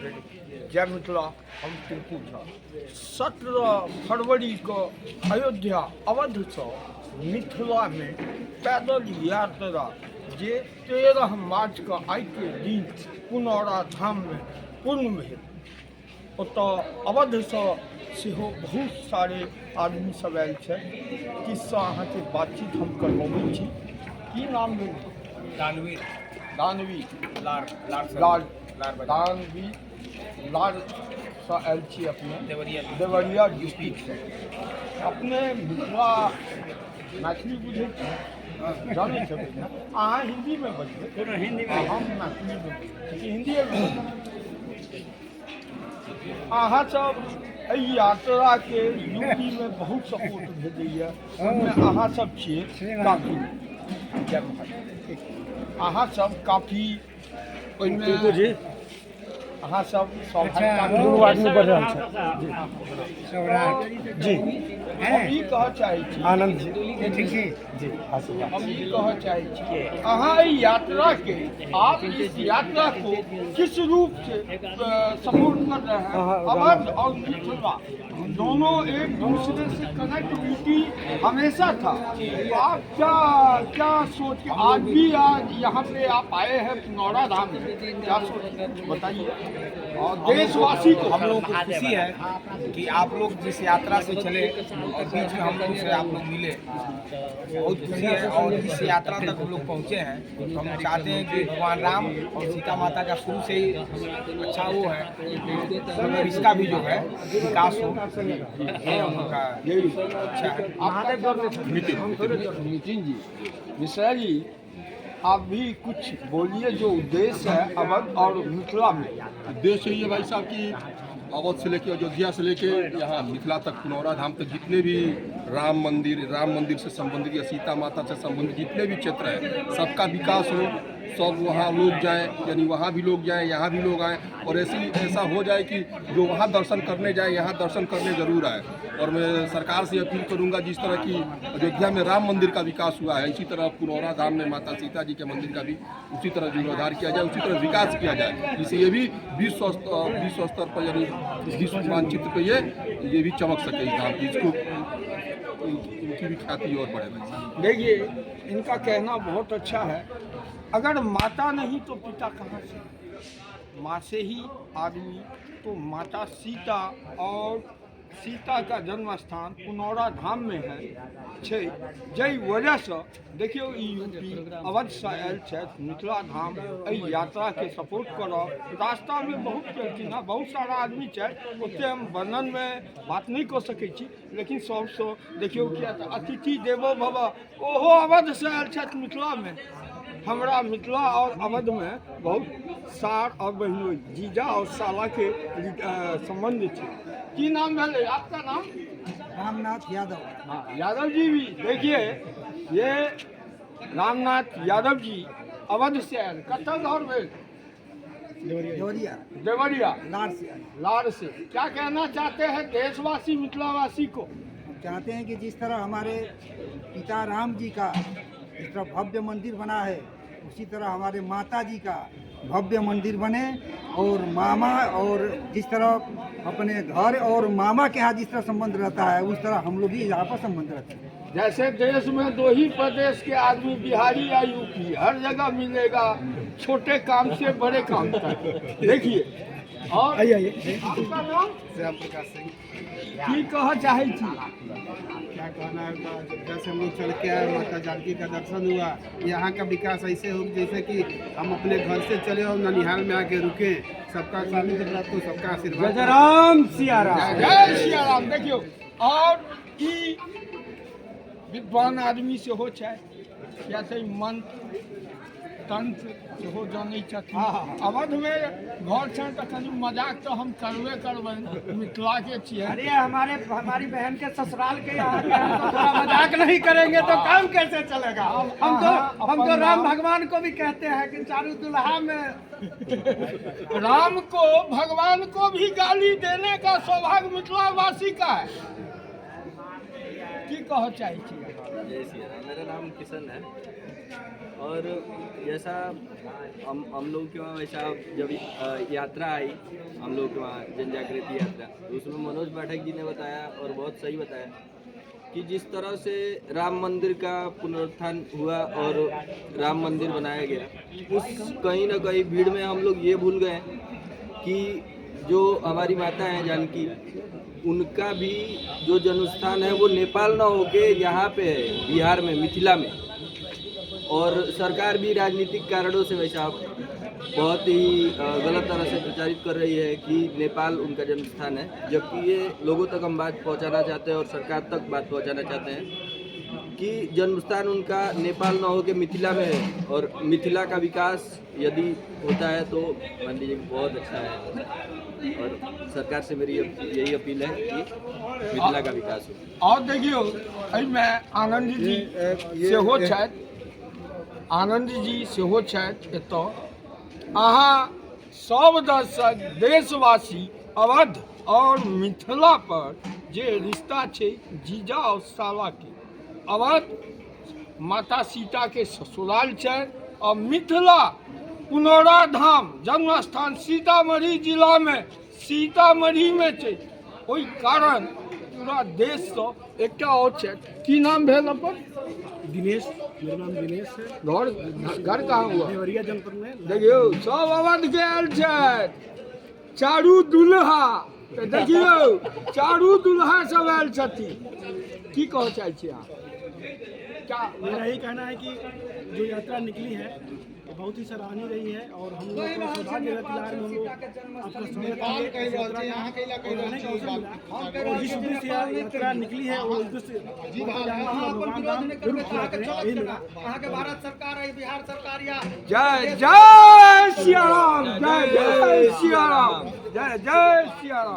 जय मिथिला। हम टिंकू झा 17 फरवरी को अयोध्या अवध से मिथिला में पैदल यात्रा जे 13 मार्च का आई के दिन पुनौरा धाम में पूर्ण भेल। ओतऽ अवध से बहुत सारे आदमी सब आयल छै। किससे अहाँ के बातचीत हम करवाबै छी। की नाम भेल? दानवीर दानवीर लार दानवीर लार से आयल छी अपने देवरिया डिस्ट्रिक्ट से। अपने मिथिला मैथिली बुझे जाने छबै ने? अहाँ हिंदी में बजबै? हिंदी में हम मैथिली में हिंदी में। अहाँ सब एहि यात्रा के यूपी में बहुत सपोर्ट भेजैया, ओहिमे अहाँ सब छियै काफी। अहाँ सब काफी ओहिमे अहाँ सब दुनू आदमी बढ़ रहल छै जी। हम ई कहऽ चाहै छी आनंद जी ठीक छी जी। हम ये कहना चाहे छी अहाँ यात्रा के आप इस यात्रा को किस रूप से सपोर्ट कर रहे हैं? अवध और मिथिला दोनों एक दूसरे से कनेक्टिविटी हमेशा था। आप क्या सोच के आज भी यहाँ पे आप आए हैं पुनौरा धाम में, क्या सोच बताइए? और देशवासी को हम लोगों को खुशी है कि आप लोग जिस यात्रा से चले बीच में हम लोग से आप लोग मिले, बहुत खुशी है। और इस यात्रा तक हम लोग पहुँचे हैं तो हम चाहते हैं कि भगवान राम और सीता माता का शुरू से ही अच्छा वो है, तो इसका भी जो है विकास हो, ये हम लोग का अच्छा है। नितिन जी, मिश्रा जी, आप भी कुछ बोलिए जो उद्देश्य है अवध और मिथिला में। उद्देश्य ये भाई साहब की अवध से लेके अयोध्या से लेके यहाँ मिथिला तक पुनौरा धाम तक जितने भी राम मंदिर से संबंधित या सीता माता से संबंधित जितने भी क्षेत्र है सबका विकास हो, सब वहाँ लोग जाएं, यानी वहाँ भी लोग जाएं, यहाँ भी लोग आएँ, और ऐसा हो जाए कि जो वहाँ दर्शन करने जाए यहाँ दर्शन करने जरूर आए। और मैं सरकार से अपील करूँगा, जिस तरह की अयोध्या में राम मंदिर का विकास हुआ है, इसी तरह पुनौरा धाम में माता सीता जी के मंदिर का भी उसी तरह जीर्णोद्धार किया जाए, उसी तरह विकास किया जाए, जिससे ये भी विश्व स्तर पर यानी विश्व मानचित्र पर ये भी चमक सके इस धाम की, इसको उनकी भी ख्याति और बढ़े। देखिए, इनका कहना बहुत अच्छा है। अगर माता नहीं तो पिता कहाँ से? माँ से ही आदमी, तो माता सीता और सीता का जन्म स्थान पुनौरा धाम में है छे। जय वजह से देखियो यूपी अवध से आयल छथि मिथिला धाम एहि यात्रा के सपोर्ट करब। रास्ता में बहुत केलखिन हँ, बहुत सारा आदमी छथि, ओते हम वर्णन में बात नहीं कर सकै छी, लेकिन सबसँ देखियो किया तऽ अतिथि देवो भव, ओहो अवध से आयल छथि मिथिला में। हमरा मिथिला और अवध में बहुत सार और बहनोई जीजा और साला के संबंध है। की नाम है आपका? नाम रामनाथ यादव। हाँ, यादव जी भी देखिए, ये रामनाथ यादव जी अवध से आए। कत्ता घर में? देवरिया लार से। क्या कहना चाहते हैं देशवासी मिथिलावासी को? चाहते हैं कि जिस तरह हमारे पिता राम जी का जिस तरह भव्य मंदिर बना है, उसी तरह हमारे माता जी का भव्य मंदिर बने, और मामा और जिस तरह अपने घर और मामा के यहाँ जिस तरह संबंध रहता है, उस तरह हम लोग भी यहाँ पर संबंध रखते हैं। जैसे देश में 2 ही प्रदेश के आदमी, बिहारी या यूपी, हर जगह मिलेगा, छोटे काम से बड़े काम तक। देखिए, और आपका नाम? श्याम प्रकाश सिंह। की कह चाहे थी? क्या कहना है, जैसे हम लोग चल के आए, माता जानकी का दर्शन हुआ, यहाँ का विकास ऐसे हो जैसे कि हम अपने घर से चले और ननिहाल में आके रुके। सबका सानिध्य प्राप्त हो, सबका आशीर्वाद। जय राम सिया राम। जय सिया राम। देखियो, और ई विद्वान आदमी से हो चाहे या से मंत्र तंत्र से हो जाने छथिन। अवध में घर छे तो कनी मजाक तो हम करबे करबे, मिथिला के छिए। अरे हमारी बहन के ससुराल के यहाँ तो थोड़ा मजाक नहीं करेंगे तो काम कैसे चलेगा? हम तो राम भगवान को भी कहते हैं कि चारू दुल्हा में राम को, भगवान को भी गाली देने का सौभाग्य मिथिलावासी का है। की कह चाहे छी? जय सिया राम। मेरा नाम किशन है और जैसा हम लोग के वहाँ वैसा जब यात्रा आई हम लोग के वहाँ जन जागृति यात्रा, तो उसमें मनोज पाठक जी ने बताया और बहुत सही बताया कि जिस तरह से राम मंदिर का पुनरुत्थान हुआ और राम मंदिर बनाया गया, उस कहीं ना कहीं भीड़ में हम लोग ये भूल गए कि जो हमारी माता हैं जानकी, उनका भी जो जन्मस्थान है वो नेपाल ना होके यहाँ पे है, बिहार में, मिथिला में। और सरकार भी राजनीतिक कारणों से वैसा बहुत ही गलत तरह से प्रचारित कर रही है कि नेपाल उनका जन्मस्थान है, जबकि ये लोगों तक हम बात पहुंचाना चाहते हैं और सरकार तक बात पहुंचाना चाहते हैं कि जन्मस्थान उनका नेपाल ना होकर मिथिला में है और मिथिला का विकास यदि होता है तो मान लीजिए बहुत अच्छा है। और सरकार से मेरी यही अपील है कि मिथिला का विकास हो। और देखियो एहिमे आनंद जी सेहो छथि, आनंद जी सेहो छथि एतऽ। अहाँ सब दर्शक देशवासी अवध और मिथिला पर जे रिश्ता छै जीजा और साला के, अवध माता सीता के ससुराल छै और मिथिला पुनौरा धाम जन्म स्थान सीतामढ़ी जिला में, सीतामढ़ी में छै। ओहि कारण पूरा देश से एकटा और छै, की नाम भेल अपन? दिनेश, मेरा नाम दिनेश है। घर कहाँ हुआ? देवरिया जनपद में। देखियो सब अवध के आयल छथि, चारू दुल्हा तऽ देखियो चारू दुल्हा सब आयल छथिन। की कहऽ चाहै छी अहाँ? क्या मेरा यही कहना है कि जो यात्रा निकली है वो बहुत ही सराहनीय रही है और हम लोग को सौभाग्य रतलार में हम लोग आपका स्वागत करेंगे। इस यात्रा का और रहने का अवसर मिला और जिस उद्देश्य से यात्रा निकली है वो उद्देश्य भगवान राम जरूर पूरा करें, यही मेरा। भारत सरकार है, बिहार सरकार या जय जय सिया राम, जय जय सिया राम, जय जय सिया राम।